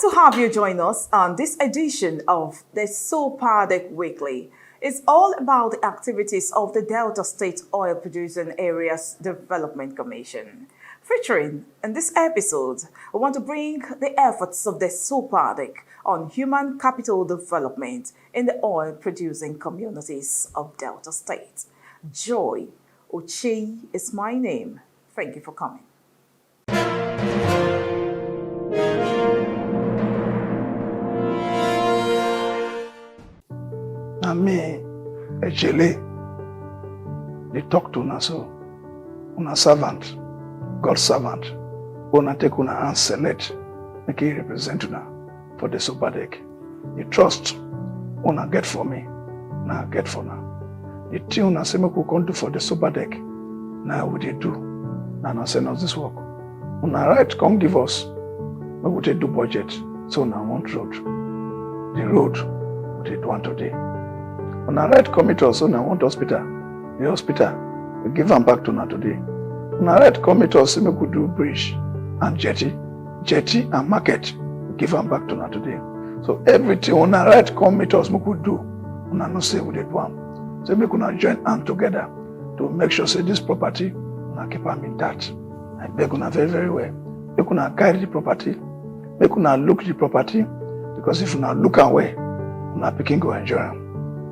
Glad to have you join us on this edition of the Desopadec Weekly. It's all about the activities of the Delta State Oil Producing Areas Development Commission. Featuring in this episode, we want to bring the efforts of the Desopadec on human capital development in the oil-producing communities of Delta State. Joy Ochi is my name. Thank you for coming. Me, Echele, they talk to una so, una servant, God's servant, una take una and select, make he represent una for the Desopadec. The trust una get for me, na get for na. The thing una say make we come do for the Desopadec, na we dey do, na na send us this work. Una right come give us, make we take do budget, so una want road. The road we dey do one today. On our right commit us on want hospital. The hospital, we give them back to now today. On our right commit us, we could do bridge and jetty and market, we give them back to now today. So everything on our right commit us, we could do. On our no say we did one. So we could join hands together to make sure say this property, we keep them intact. I beg una very, very well. We could guide the property. We could look the property, because if we not look away, we not picking go enjoy them.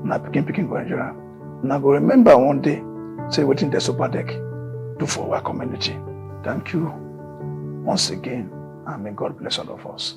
Na picking go enjoy. Na go remember one day, say wetin Desopadec do for our community. Thank you once again, and may God bless all of us.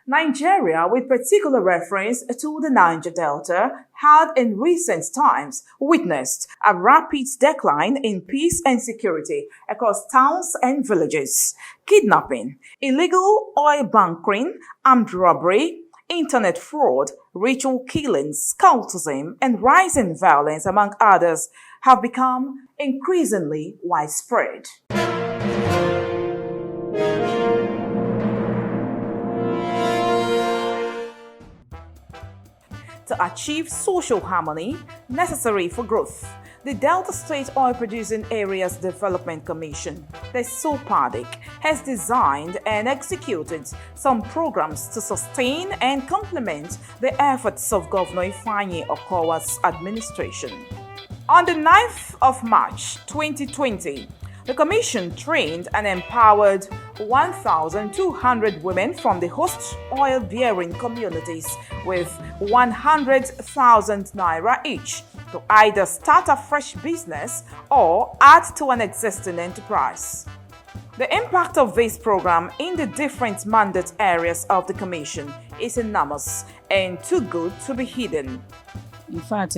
Nigeria, with particular reference to the Niger Delta, had in recent times witnessed a rapid decline in peace and security across towns and villages. Kidnapping, illegal oil bunkering, armed robbery, internet fraud, ritual killings, cultism, and rising violence, among others, have become increasingly widespread. To achieve social harmony necessary for growth, the Delta State Oil Producing Areas Development Commission, the Desopadec, has designed and executed some programs to sustain and complement the efforts of Governor Ifeanyi Okowa's administration. On the 9th of March 2020, the Commission trained and empowered 1,200 women from the host oil-bearing communities with 100,000 naira each to either start a fresh business or add to an existing enterprise. The impact of this program in the different mandate areas of the Commission is enormous and too good to be hidden. In fact,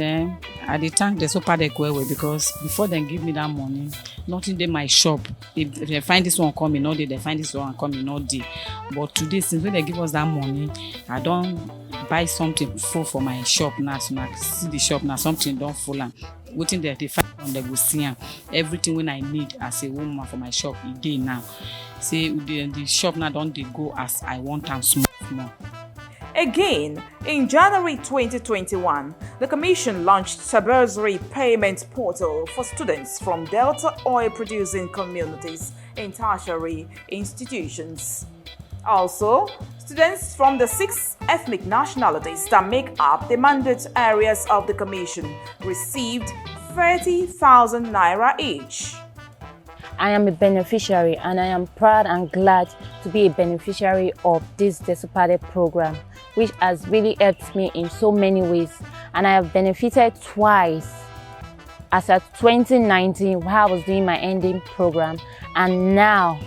I dey thank Desopadec well because before they give me that money, nothing dey my shop. If they find this one coming, no dey. They find this one coming, no dey. But today, since when they give us that money, I don buy something full for my shop now. So I see the shop now, something don full am. Wetin they find on they go see am. Everything when I need as a woman for my shop, e dey now. Say the shop now don dey go as I want am small. Again, in January 2021, the Commission launched a bursary payment portal for students from Delta oil-producing communities in tertiary institutions. Also, students from the 6 ethnic nationalities that make up the mandate areas of the Commission received 30,000 naira each. I am a beneficiary and I am proud and glad to be a beneficiary of this Desopadec program, which has really helped me in so many ways. And I have benefited twice. As at 2019, while I was doing my ending program, and now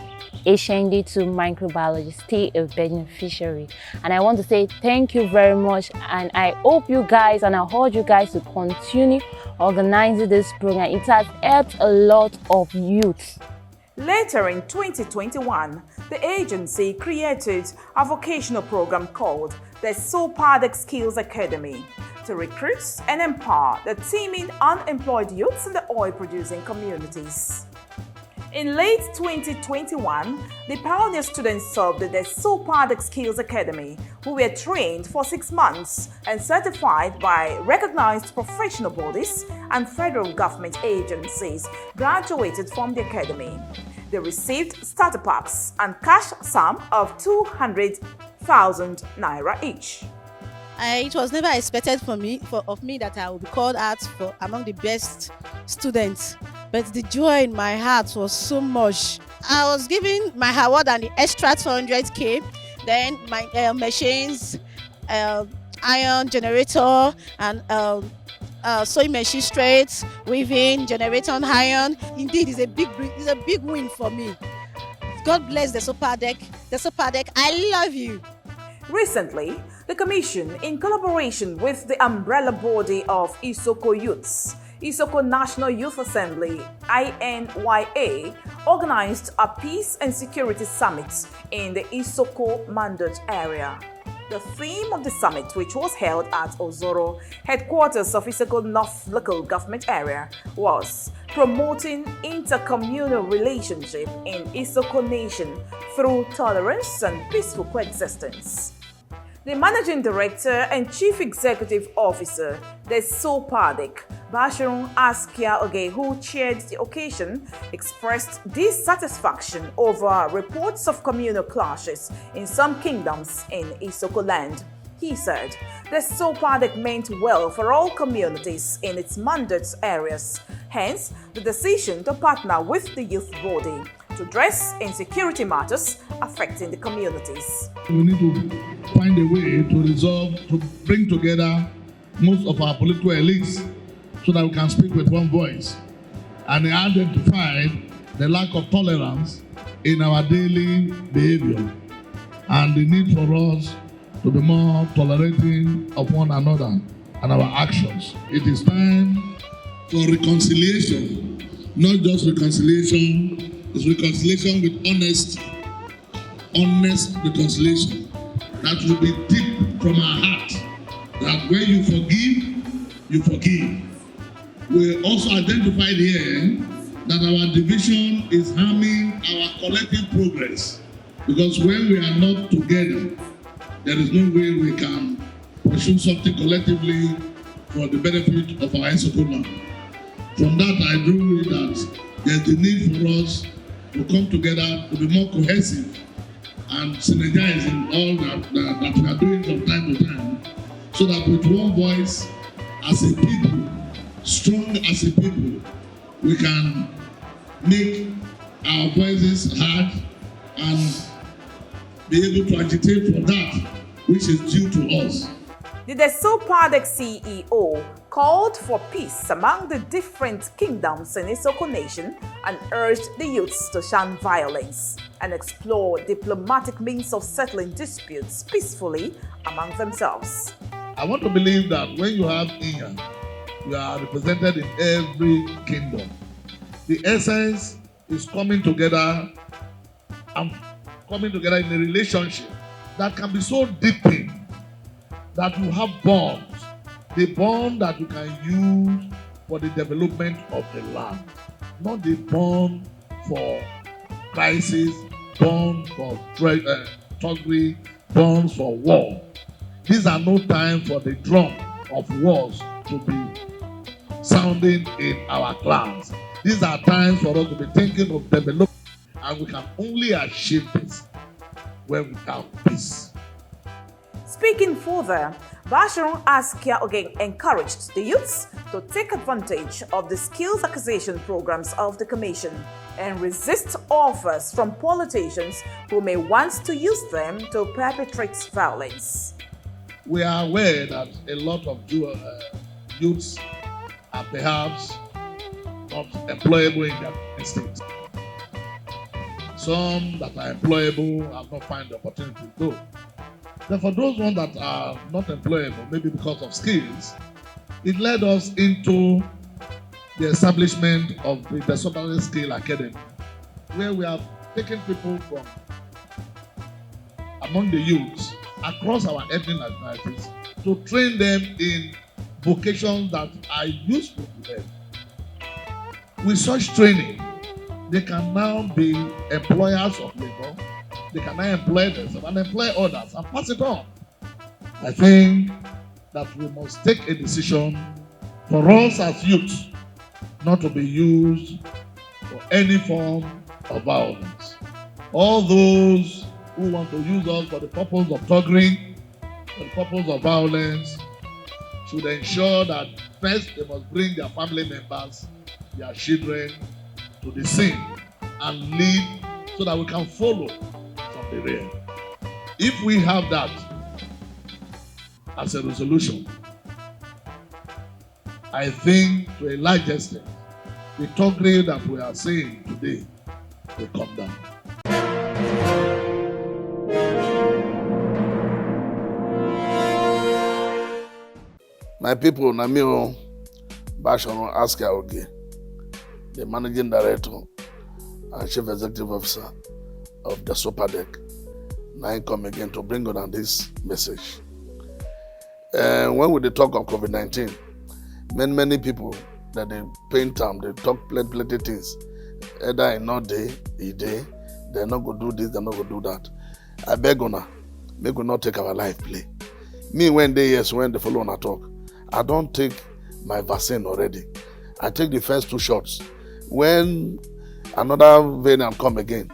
HND2 microbiology, still a beneficiary. And I want to say thank you very much, and I hope you guys and I urge you guys to continue organizing this program. It has helped a lot of youth. Later in 2021, the agency created a vocational program called the Desopadec Skills Academy to recruit and empower the teeming unemployed youths in the oil-producing communities. In late 2021, the pioneer students of the Desopadec Skills Academy, who were trained for 6 months and certified by recognized professional bodies and federal government agencies, graduated from the academy. They received starter packs and cash sum of 200,000 naira each. It was never expected of me that I would be called out for among the best students. But the joy in my heart was so much. I was given my award and the extra 200k, then my machines, iron generator, and sewing machine straight, weaving, generator on iron. Indeed, it's a big win for me. God bless Desopadec. Desopadec, I love you. Recently, the Commission, in collaboration with the umbrella body of Isoko Youths, Isoko National Youth Assembly, INYA, organized a Peace and Security Summit in the Isoko Mandate area. The theme of the summit, which was held at Ozoro, headquarters of Isoko North Local Government Area, was promoting intercommunal relationship in Isoko Nation through tolerance and peaceful coexistence. The Managing Director and Chief Executive Officer, Desopadec, Bashirun Askia Oge, who chaired the occasion, expressed dissatisfaction over reports of communal clashes in some kingdoms in Isoko land. He said, Desopadec meant well for all communities in its mandate areas, hence the decision to partner with the youth body to address insecurity matters affecting the communities. We need to find a way to bring together most of our political elites so that we can speak with one voice and identify the lack of tolerance in our daily behavior and the need for us to be more tolerating of one another and our actions. It is time for reconciliation, not just reconciliation, it's reconciliation with honest reconciliation that will be deep from our heart, that when you forgive, you forgive. We also identified here that our division is harming our collective progress, because when we are not together, there is no way we can pursue something collectively for the benefit of our Isoko. From that, I drew that there's the need for us to come together to be more cohesive and synergize in all that we are doing from time to time, so that with one voice, as a people, strong as a people, we can make our voices heard and be able to agitate for that which is due to us. The Desopadec CEO called for peace among the different kingdoms in Isoko Nation and urged the youths to shun violence and explore diplomatic means of settling disputes peacefully among themselves. I want to believe that when you have Inya We are represented in every kingdom. The essence is coming together and coming together in a relationship that can be so deepened that you have bonds. The bond that you can use for the development of the land, not the bond for crisis, bond for thuggery, bonds for war. These are no time for the drum of wars to be sounding in our clans. These are times for us to be thinking of development, and we can only achieve this when we have peace. Speaking further, Basharon Askia again encouraged the youths to take advantage of the skills acquisition programs of the Commission and resist offers from politicians who may want to use them to perpetrate violence. We are aware that a lot of youths are perhaps not employable in their instincts. Some that are employable have not found the opportunity to go. Then for those ones that are not employable, maybe because of skills, it led us into the establishment of the Desopadec Skill Academy, where we have taken people from among the youths across our ethnic nationalities to train them in vocations that are useful to them. With such training, they can now be employers of labor. They can now employ themselves and employ others and pass it on. I think that we must take a decision for us as youth not to be used for any form of violence. All those who want to use us for the purpose of thuggery, for the purpose of violence, should ensure that first they must bring their family members, their children to the scene and lead so that we can follow from the rear. If we have that as a resolution, I think to a large extent, the thuggery that we are seeing today will come down. My people, Namio Basharon Askia Oge, the Managing Director and Chief Executive Officer of Desopadec. Now I come again to bring on this message. When we talk of COVID-19, many people that they paint them, they talk plenty things. Either in not day, they're not going to do this, they're not going to do that. I beg on make we not take our life play. Me, when they follow on a talk, I don't take my vaccine already. I take the first 2 shots. When another variant come again,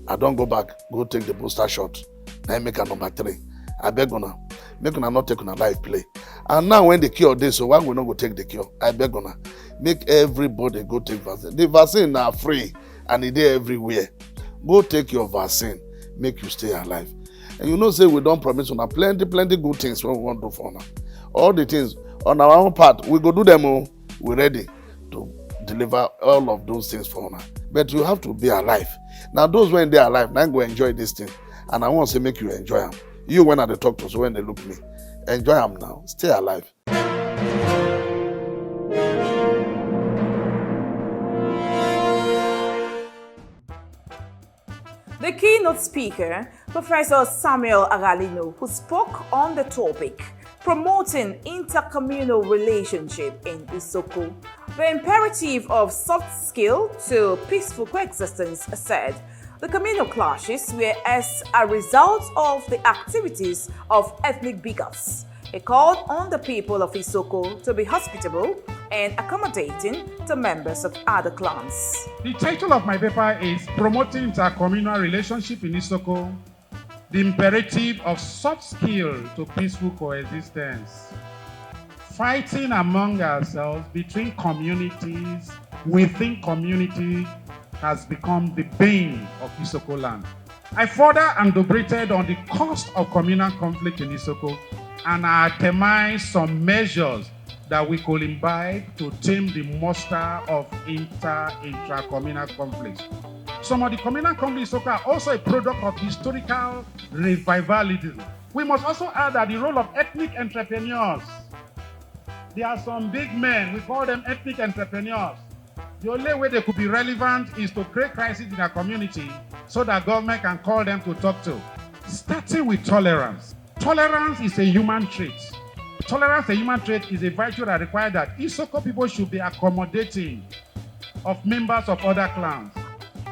I don't go back, go take the booster shot. Now I make a number 3. I beg on make una not take on a life play. And now when the cure this, so why we not go take the cure? I beg on make everybody go take vaccine. The vaccine are free and it is everywhere. Go take your vaccine, make you stay alive. And you know, say we don't promise on plenty good things when we want to do for now. All the things on our own part, we go do them all. We're ready to deliver all of those things for now. But you have to be alive. Now, those when they're alive, now go enjoy this thing. And I want to say, make you enjoy them. You when they talk to us, when they look at me, enjoy them now. Stay alive. The keynote speaker, Professor Samuel Agalino, who spoke on the topic, promoting intercommunal relationship in Isoko, the imperative of soft skill to peaceful coexistence, said the communal clashes were as a result of the activities of ethnic bigots. He called on the people of Isoko to be hospitable and accommodating to members of other clans. The title of my paper is Promoting Intercommunal Relationship in Isoko, the imperative of soft skill to peaceful coexistence. Fighting among ourselves between communities, within community, has become the bane of Isoko land. I further elaborated on the cost of communal conflict in Isoko and I itemized some measures that we could imbibe to tame the monster of intracommunal conflicts. Some of the communal conflicts in Isoko are also a product of historical revivalism. We must also add that the role of ethnic entrepreneurs There are some big men, we call them ethnic entrepreneurs. The only way they could be relevant is to create crisis in their community so that government can call them to talk to. Starting with tolerance. Tolerance is a human trait. Tolerance, a human trait, is a virtue that requires that Isoko people should be accommodating of members of other clans.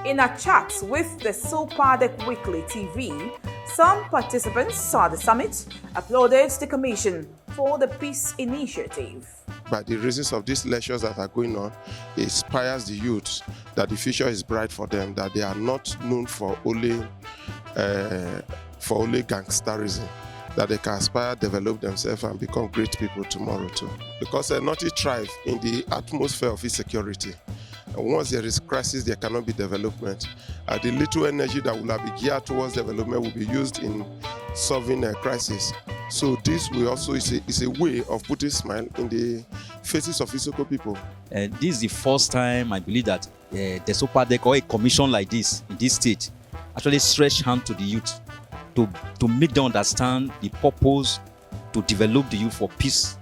In a chat with the Desopadec Weekly TV, some participants saw the summit, applauded the Commission for the Peace Initiative. By the reasons of these lectures that are going on, it inspires the youth that the future is bright for them, that they are not known for only gangsterism, that they can aspire, develop themselves and become great people tomorrow too. Because North thrive in the atmosphere of insecurity. And once there is crisis, there cannot be development. The little energy that will be geared towards development will be used in solving a crisis. So this will also is a way of putting smile in the faces of Isoko people. This is the first time I believe that Desopadec or a commission like this in this state actually stretch hand to the youth to make them understand the purpose to develop the youth for peace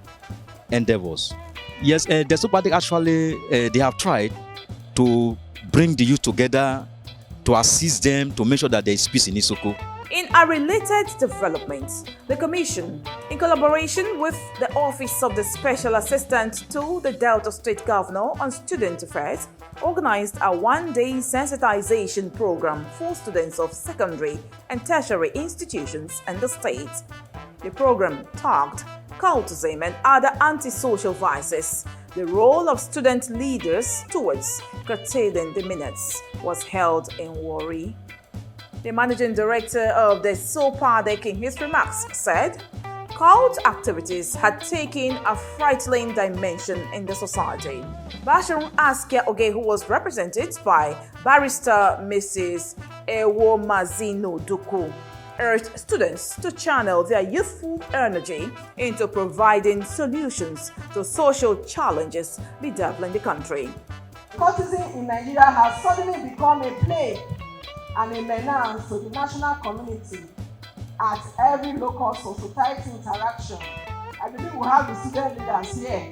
endeavors. Yes, Desopadec actually they have tried to bring the youth together, to assist them, to make sure that there is peace in Isoko. In a related development, the Commission, in collaboration with the Office of the Special Assistant to the Delta State Governor on Student Affairs, organized a one-day sensitization program for students of secondary and tertiary institutions in the state. The program tagged cultism and other antisocial vices. The role of student leaders towards curtailing the minutes was held in Warri. The managing director of the Desopadec in his remarks said, cult activities had taken a frightening dimension in the society. Bashirun Askia Oge, who was represented by barrister Mrs. Ewomazino Duku, urged students to channel their youthful energy into providing solutions to social challenges bedeviling the country. Cultism in Nigeria has suddenly become a plague and a menace to the national community at every local society interaction. I believe we have the student leaders here.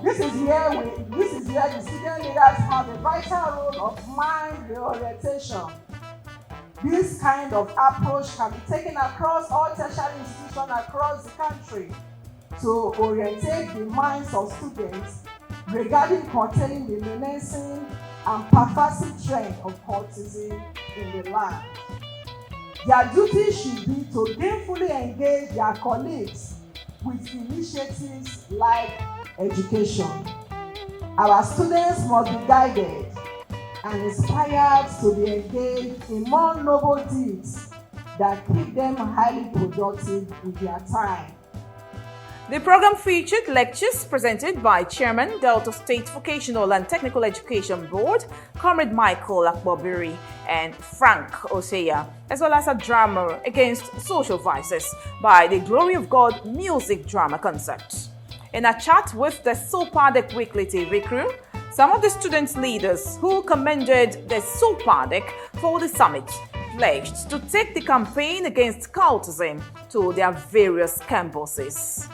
This is where the student leaders have a vital role of mind reorientation. This kind of approach can be taken across all tertiary institutions across the country to orientate the minds of students regarding containing the menacing and pervasive trend of cultism in the land. Their duty should be to gainfully engage their colleagues with initiatives like education. Our students must be guided and inspired to be engaged in more noble deeds that keep them highly productive with their time. The program featured lectures presented by Chairman, Delta State Vocational and Technical Education Board, Comrade Michael Akbobiri and Frank Oseya, as well as a drama against social vices by the Glory of God Music Drama Concept. In a chat with the Desopadec Weekly TV crew, some of the student leaders who commended the Desopadec for the summit pledged to take the campaign against cultism to their various campuses.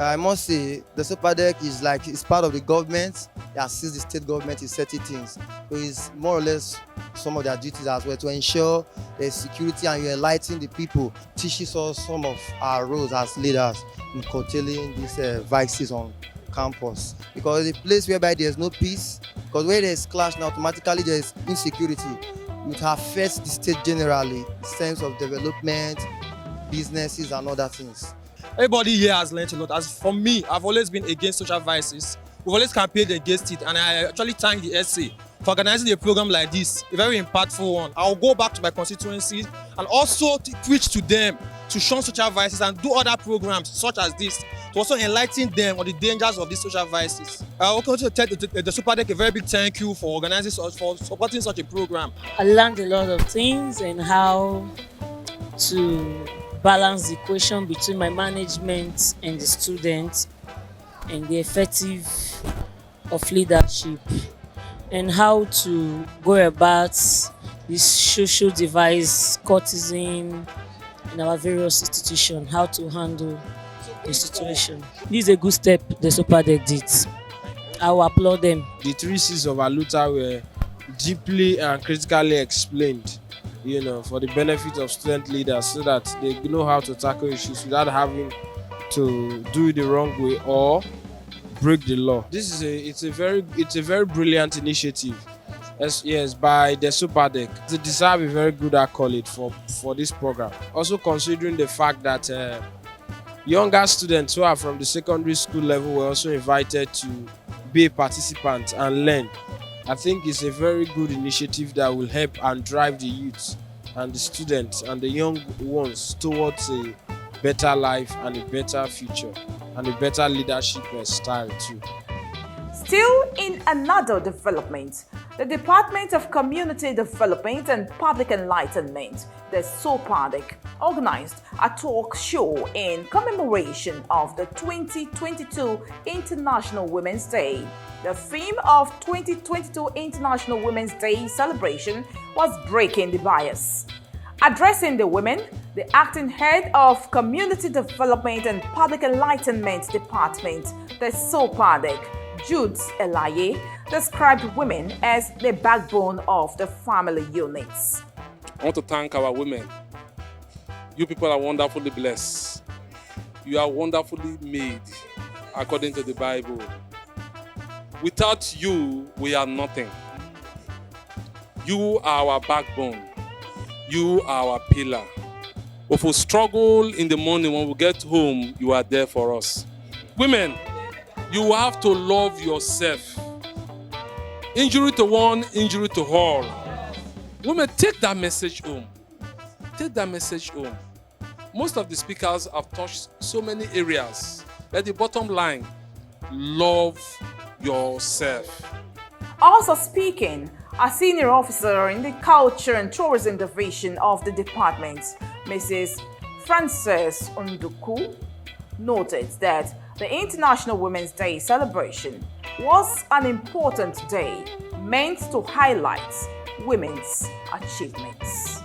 I must say, the Desopadec is part of the government. It assists the state government in certain things. So it's more or less some of their duties as well to ensure there's security and you enlighten the people. Teaches us some of our roles as leaders in curtailing these vices on campus. Because a place whereby there's no peace, because where there's clash now, automatically there's insecurity. It affects the state generally, in sense of development, businesses and other things. Everybody here has learned a lot. As for me, I've always been against social vices. We've always campaigned against it, and I actually thank the SA for organizing a program like this, a very impactful one. I'll go back to my constituencies and also preach to them to shun social vices and do other programs such as this to also enlighten them on the dangers of these social vices. I also tell the Desopadec a very big thank you for organizing, for supporting such a program. I learned a lot of things and how to balance the equation between my management and the students and the effective of leadership and how to go about this social device cultism in our various institutions, how to handle the situation. This is a good step the Desopadec did. I will applaud them. The 3 C's of Aluta were deeply and critically explained, for the benefit of student leaders so that they know how to tackle issues without having to do it the wrong way or break the law. This is a very brilliant initiative. Yes, by the Desopadec. They deserve a very good accolade for this program. Also considering the fact that younger students who are from the secondary school level were also invited to be a participant and learn. I think it's a very good initiative that will help and drive the youth and the students and the young ones towards a better life and a better future and a better leadership style too. Still in another development, the Department of Community Development and Public Enlightenment, the Desopadec, organized a talk show in commemoration of the 2022 International Women's Day. The theme of 2022 International Women's Day celebration was Breaking the Bias. Addressing the women, the acting head of Community Development and Public Enlightenment Department, the Desopadec, Jude Elaye, described women as the backbone of the family units. I want to thank our women. You people are wonderfully blessed. You are wonderfully made according to the Bible. Without you, we are nothing. You are our backbone. You are our pillar. If we struggle in the morning, when we get home, you are there for us. Women, you have to love yourself. Injury to one, injury to all. Women, take that message home. Take that message home. Most of the speakers have touched so many areas. But the bottom line, love yourself. Also speaking, a senior officer in the Culture and Tourism Division of the department, Mrs. Frances Unduku, noted that the International Women's Day celebration was an important day meant to highlight women's achievements.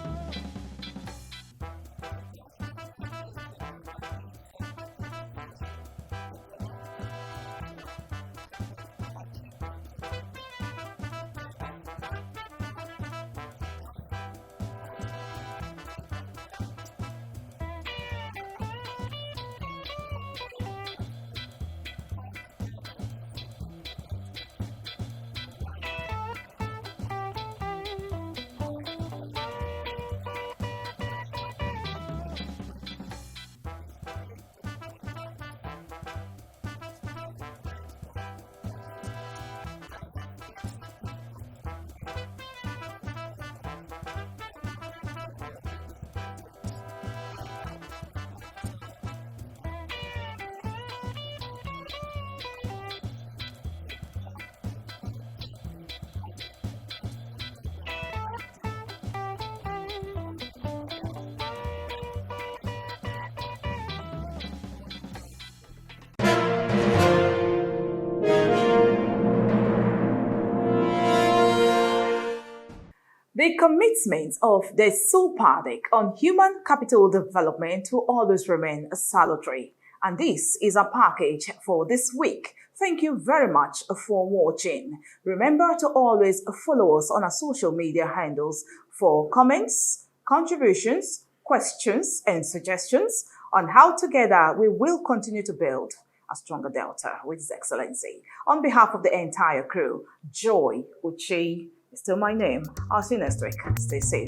The commitment of the Desopadec on human capital development will always remain salutary. And this is a package for this week. Thank you very much for watching. Remember to always follow us on our social media handles for comments, contributions, questions, and suggestions on how together we will continue to build a stronger Delta with His Excellency. On behalf of the entire crew, Joy Uche is still my name. I'll see you next week. Stay safe.